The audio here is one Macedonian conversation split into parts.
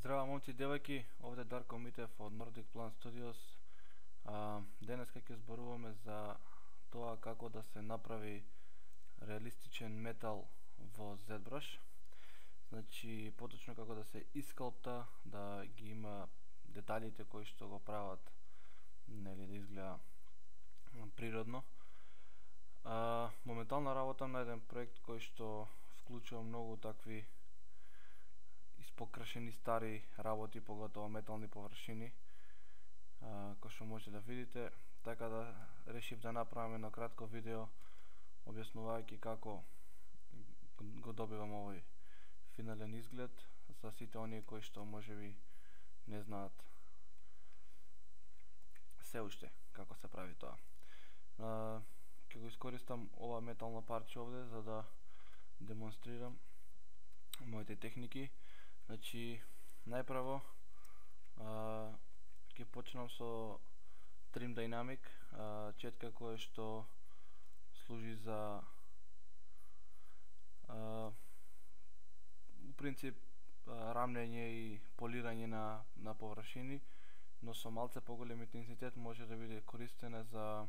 Здраво момци и девојки, овде Дарко Митев од Nordic Plan Studios. Денеска ќе зборуваме за тоа како да се направи реалистичен метал во ZBrush. Значи, поточно како да се искалпта, да ги има деталите кои што го прават, нели, да изгледа природно. Моментално работам на еден проект кој што вклучува многу такви испокрашени стари работи, поготово метални површини, кој што може да видите, така да решив да направам едно кратко видео објаснувајќи како го добивам овој финален изглед за сите оние кои што можеби не знаат се уште како се прави тоа. Ќе го искористам ова метално парче овде за да демонстрирам моите техники. Значи, најпрво ќе почнам со Trim Dynamic, четка која што служи за у принцип рамнење и полирање на површини, но со малце поголем интензитет може да биде користена за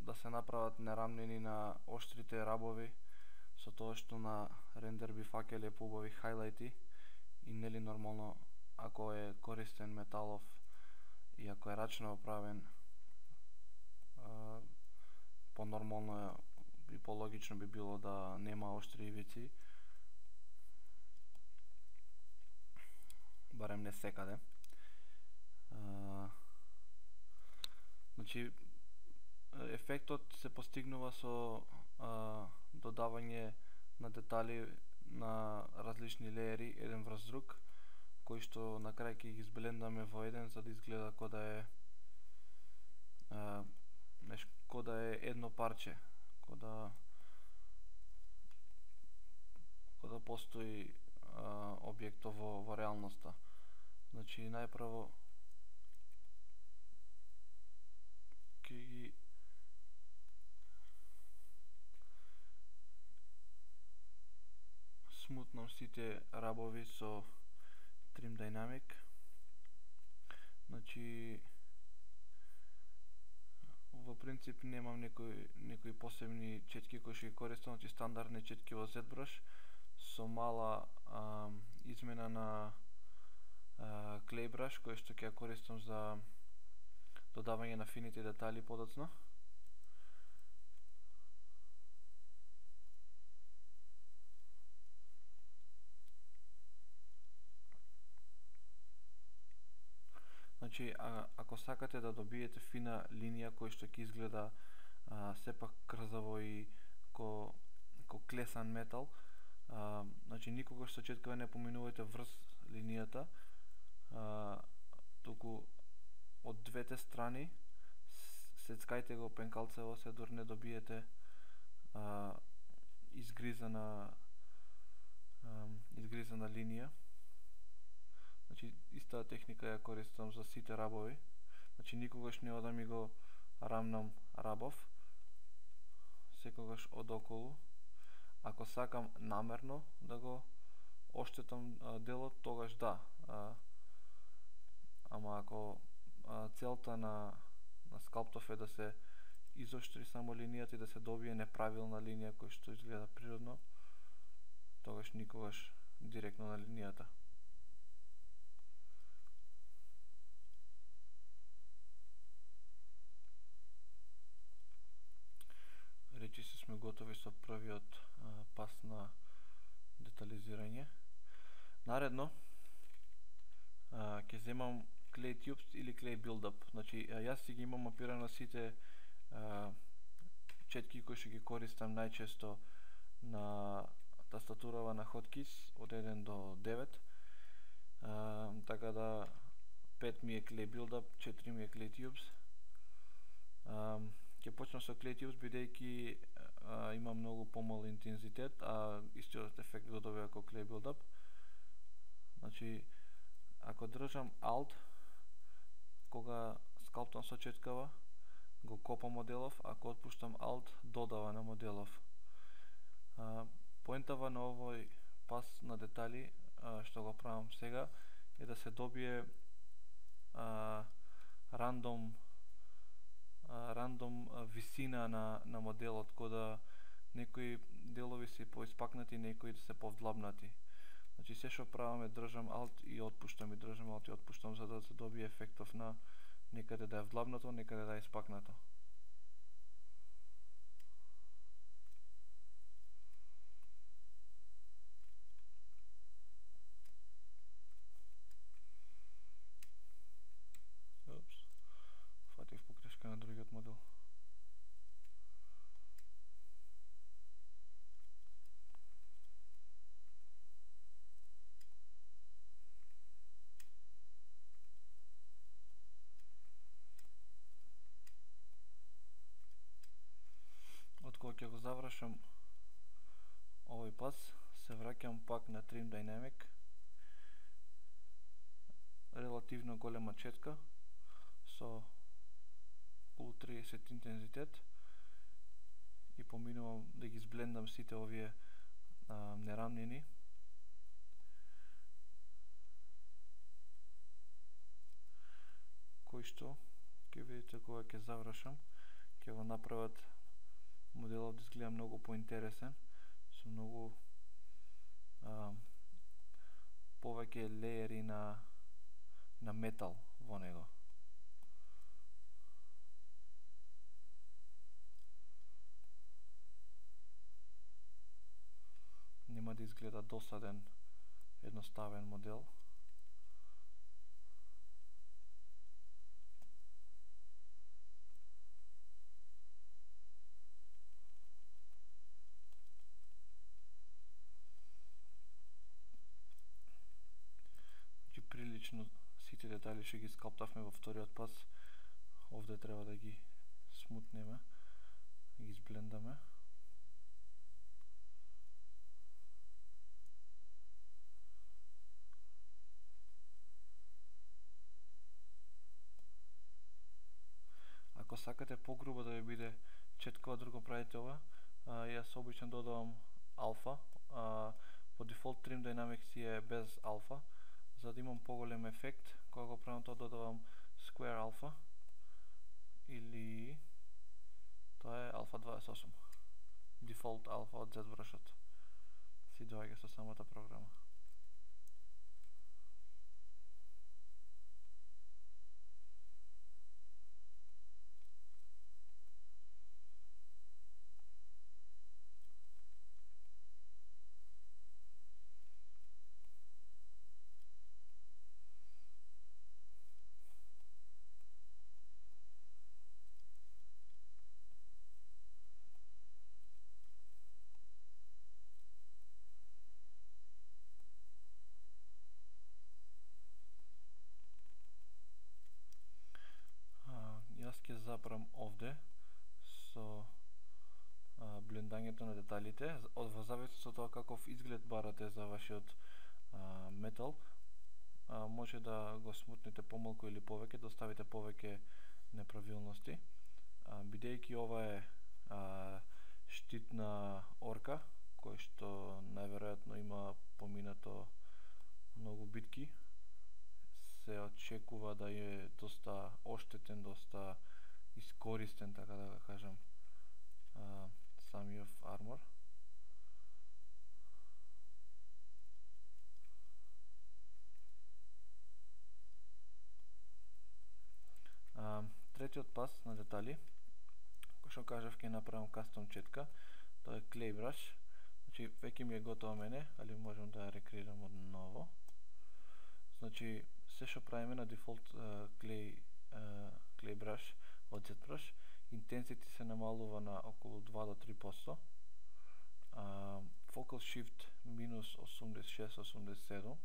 да се направат нерамнени наоштрите рабови, со тоа што на рендер би факеле поубави хайлайти и нели нормално ако е користен металов и ако е рачно оправен, по-нормално и по-логично би било да нема оштри ивици, барем не секаде. Значи, ефектот се постигнува со додавање на детали на различни леери еден врз друг, кои што на крај ќе ги изблендаме во еден за да изгледа како да е едно парче, како да постои објектот во реалноста. Значи, најпрво ќе ги смутнам сите рабови со Trim Dynamic. Значи, во принцип немам некои посебни четки кои што ги користам, значи стандардни четки во ZBrush со мала измена на Clay Brush кој што ќе ја користам за додавање на фините детали подоцна. Значи, ако сакате да добиете фина линија кој што ќе изгледа сепак крзаво и ко клесан метал, значи никогаш со четкава не поминувајте врз линијата, туку од двете страни сецкајте го пенкалцево се дур не добиете изгризана линија. Значи, истата техника ја користам за сите рабови. Значи, никогаш не одам и го рамнам рабов, секогаш одоколу. Ако сакам намерно да го оштетам делот, тогаш да. Ама ако целта на скалптов е да се изоштри само линијата и да се добие неправилна линија која што изгледа природно, тогаш никогаш директно на линијата. Речиси сме готови со првиот пас на детализирање. Наредно ќе земам Clay Tubes или Clay Buildup. Значи, јас си ги имам мапирано сите четки кои што ги користам најчесто на тастатурава на Hotkeys од 1 до 9. Така да 5 ми е Clay Buildup, 4 ми е Clay Tubes. Ќе почнам со Clay Tubes бидејќи има многу помал интензитет, а истиот ефект го добива како Clay Buildup. Значи, ако држам Alt, кога скалптам со четкава, го копа моделов, ако отпуштам Alt, додава на моделов. Поентава на овој пас на детали што го правам сега е да се добие рандом висина на моделот, кога некои делови се поиспакнати, некои се повдлабнати. Значи се што правам е држам Alt и отпуштам, за да се добие ефектов на некаде да е вдлабнато, некаде да е испакнато. Фатив погрешка на другиот модел. Откога ќе го завршам овој пас, се враќам пак на Trim Dynamic, релативно голема четка со околу 30 интензитет и поминувам да ги сблендам сите овие нерамнини. Кои што ќе видите кога ќе завршам, ќе го направат моделот да изгледа многу поинтересен, со многу повеќе леери на метал во него. Нема да изгледа досаден, едноставен модел. Прилично сите детали што ги скалптавме во вториот пас, овде треба да ги смутнеме, да ги сблендаме. Ако сакате погрубо да ви биде четкова, друго правите ова. Јас обично додавам алфа. По дефолт Trim Dynamics е без алфа. За да имам поголем ефект, кога го правам тоа додавам Square Alpha или тоа е Alpha 28. Default Alpha од ZBrush-от си доаѓа со самата програма. Јас ќе запрам овде со блендањето на деталите. Во зависност од тоа каков изглед барате за вашиот метал, може да го смутнете помалку или повеќе, да оставите повеќе неправилности. Бидејќи ова е штитна орка, кој што најверојатно има поминато многу битки, се очекува да е доста оштетен, доста искористен, така да го кажам, самиот армор. Третиот пас на детали, кој што кажав ќе направам кастом четка, тоа е Clay Brush. Значи веќе ми е готово мене, али можам да ја рекреирам од ново. Значи се што правиме на дефолт Clay Brush од ZBrush, intensity се намалува на околу 2 до 3%. Focal Shift минус 86-87.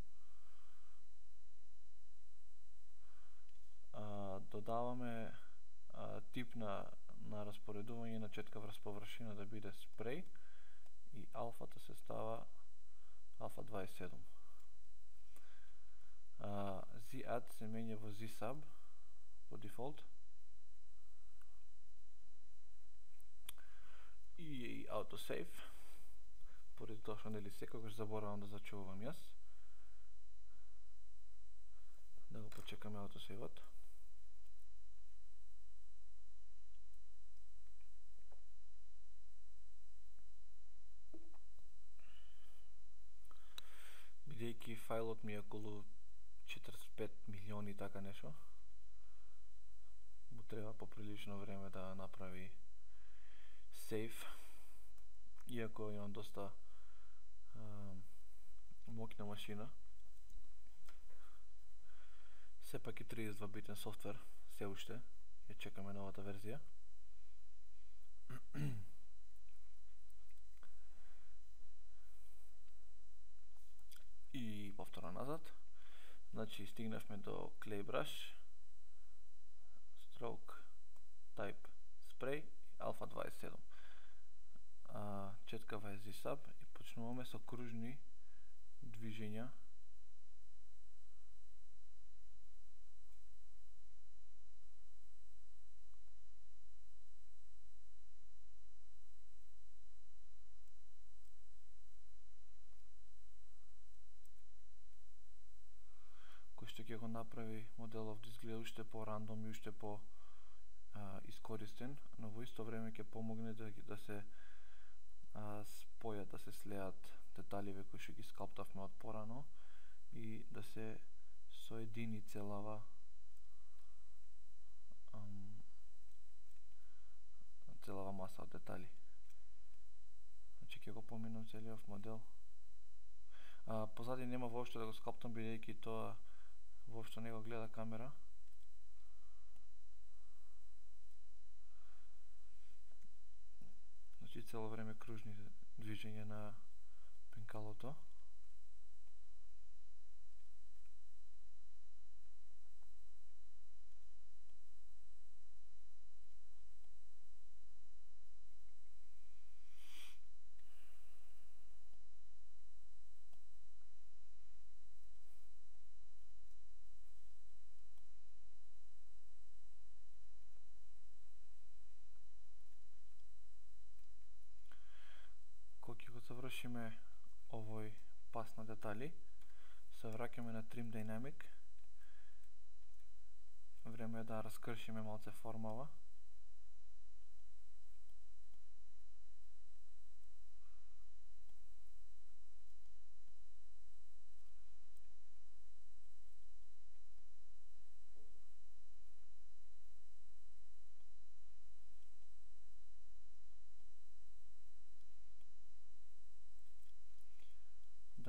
Додаваме тип на распоредување на четка врз површина да биде спреј и алфата се става алфа 27. Z-Add се менја во Z-Sub по дефолт и Autosave, поради тоа што нели секогаш заборавам да зачувам јас. почекаме аутосейвот. Бидејќи фајлот ми е околу 45 милиони така нешто, му треба поприлично време да направи сейв, иако имам доста моќна машина. Сепак и 32 битен софтвер, се уште, ја чекаме новата верзија. И повторно назад. Значи стигнавме до Clay Brush, Stroke, Type, Spray, Alpha 27. Четкава е ZSub и почнуваме со кружни движења. Што ќе го направи моделов да изгледа уште по-рандом и уште по искористен, но во исто време ќе помогне да се спојат, да се слеат деталиве кои што ги скалптавме од порано и да се соедини целава маса од детали. Значи ќе го поминам целиот модел. Позади нема воопшто да го скалптам, бидејќи тоа воопшто не го гледа камера. Значи цело време кружни движења на пенкалото. Завршиме овој пас на детали, се враќаме на Trim Dynamic. Време е да раскршиме малце формава.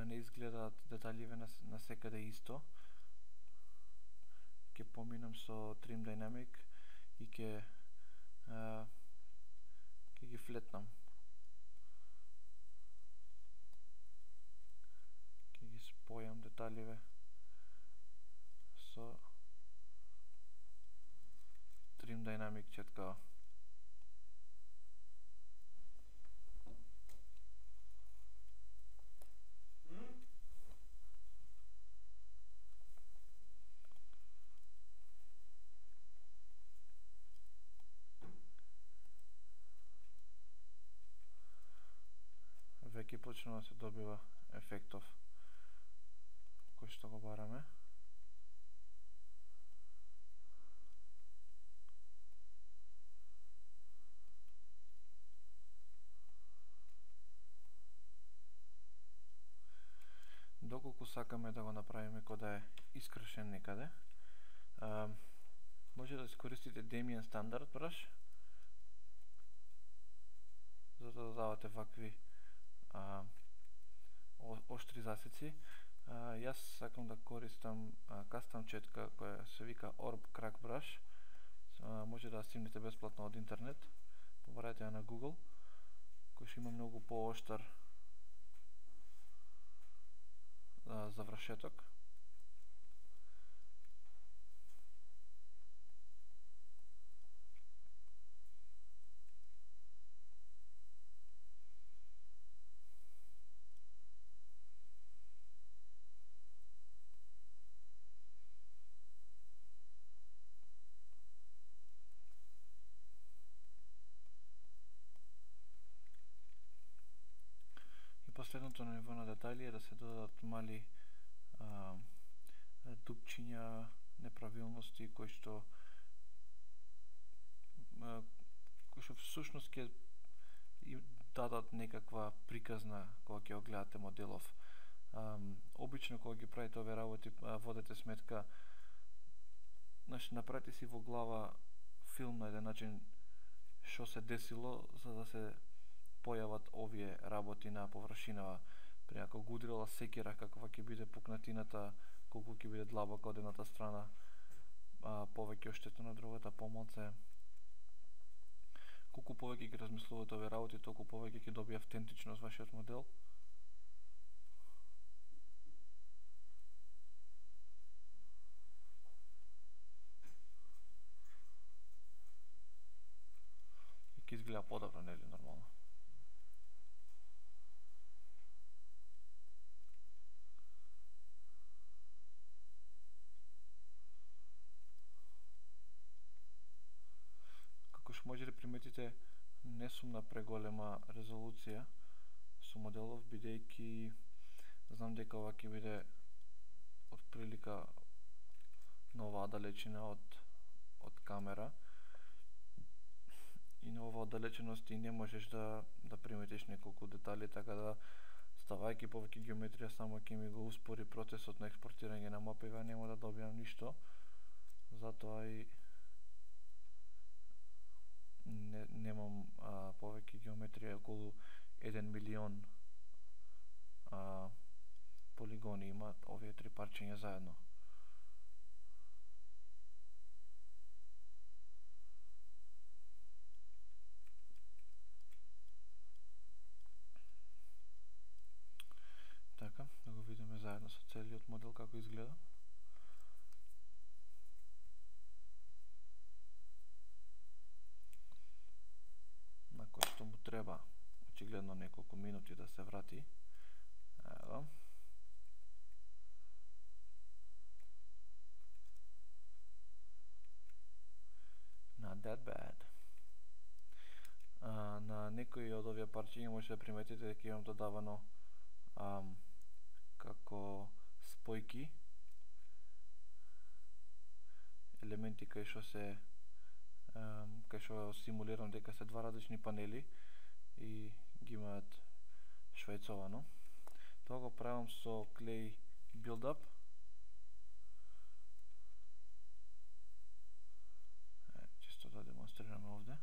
Не изгледаат деталиве на секаде исто. Ќе поминам со Trim Dynamic и ќе ги флетнам. Ќе ги спојам деталиве со Trim Dynamic четкава. Веќе почнува да се добива ефектов кој што го бараме. Доколку сакаме да го направиме кога да е искршен некаде, може да искористите Damien Standard Brush за да додавате вакви оштри засеци. Јас сакам да користам кастом четка која се вика Orb Crack Brush. Може да ја симнете бесплатно од интернет. Побарајте ја на Google, кој што има многу пооштар завршеток. Последното ниво на детали е да се додадат мали дупчиња неправилности кои што всушност ќе и дадат некаква приказна кога ќе го гледате моделов. Обично кога ги правите овие работи, водете сметка, значи направете си во глава филм на еден начин што се десило за да се појават овие работи на површинава. При ако го удрила секира, каква ќе биде пукнатината, колку ќе биде длабока од едната страна, повеќе оштета на другата, помалце. Колку повеќе ги размислувате овие работи, толку повеќе ќе добие автентичност вашиот модел. И ќе изгледа подобро, нели, нормално. Како што може да приметите, не сум на преголема резолуција со моделов, бидејќи знам дека ова ќе биде од прилика на оваа далечина од камера и на оваа оддалеченост и не можеш да приметиш неколку детали, така да ставајќи повеќе геометрија само ќе ми го успори процесот на експортирање на мапева, нема да добијам ништо. Затоа и немам повеќе геометрија, околу 1 милион полигони имаат овие три парчиња заедно. Така, да го видиме заедно со целиот модел како изгледа. На кој што му треба очигледно неколку минути да се врати. Ево. Not that bad. На некои од овие парчиња може да приметите дека имам додавано како спојки елементи кај што симулирам дека се два различни панели и ги имаат швајцовано. Тоа го правам со Clay Buildup. Чисто да демонстрираме овде.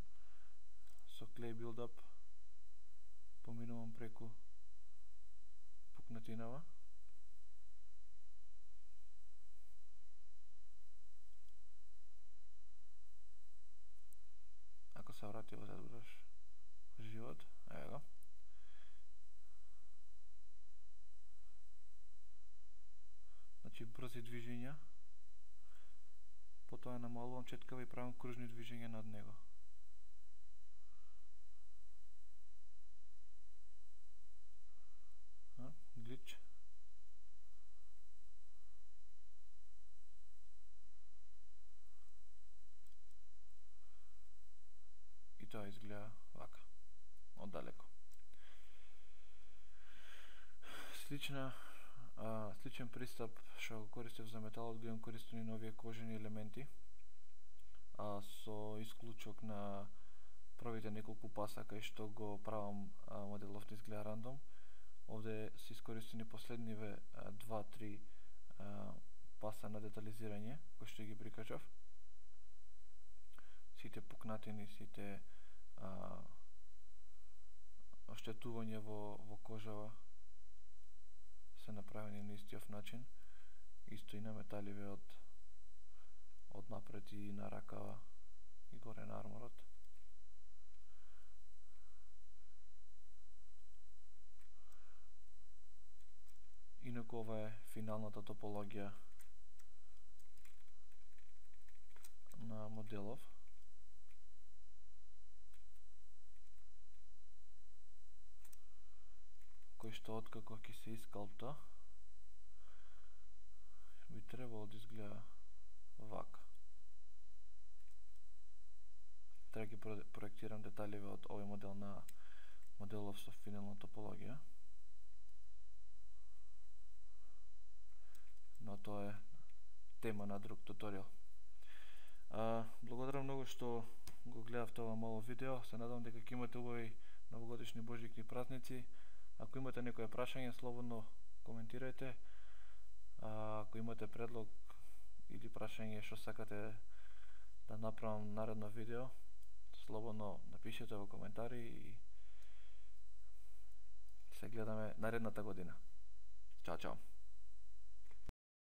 Со Clay Buildup поминувам преку пукнатинава. Ако се врати во задураш живот, ево. Значи брзи движења, потоа намалувам четкава и правам кружни движења над него. Глич. И тоа изгледа вака, оддалеко. Сличен пристап што го користев за металот го имам користени на овие кожени елементи, со исклучок на првите неколку паса кај што го правам моделов да изгледа рандом. Овде се искористени последниве 2-3 паса на детализирање кои што ги прикажав. Сите пукнатини, сите оштетување во кожава се направени на истиот начин, исто и на металиве од напред и на ракава и горе на арморот. Инаку ова е финалната топологија на моделов. Кој што откако ќе се искалпта би требало да изгледа вака. Треба ги проектирам деталиве од овој модел на моделов со финална топологија. Но тоа е тема на друг туторијал. Благодарам многу што го гледавте ова мало видео. Се надам дека ќе имате убави новогодишни божикни празници. Ако имате некое прашање, слободно коментирајте. Ако имате предлог или прашање што сакате да направам наредно видео, слободно напишете во коментари и се гледаме наредната година. Чао, чао!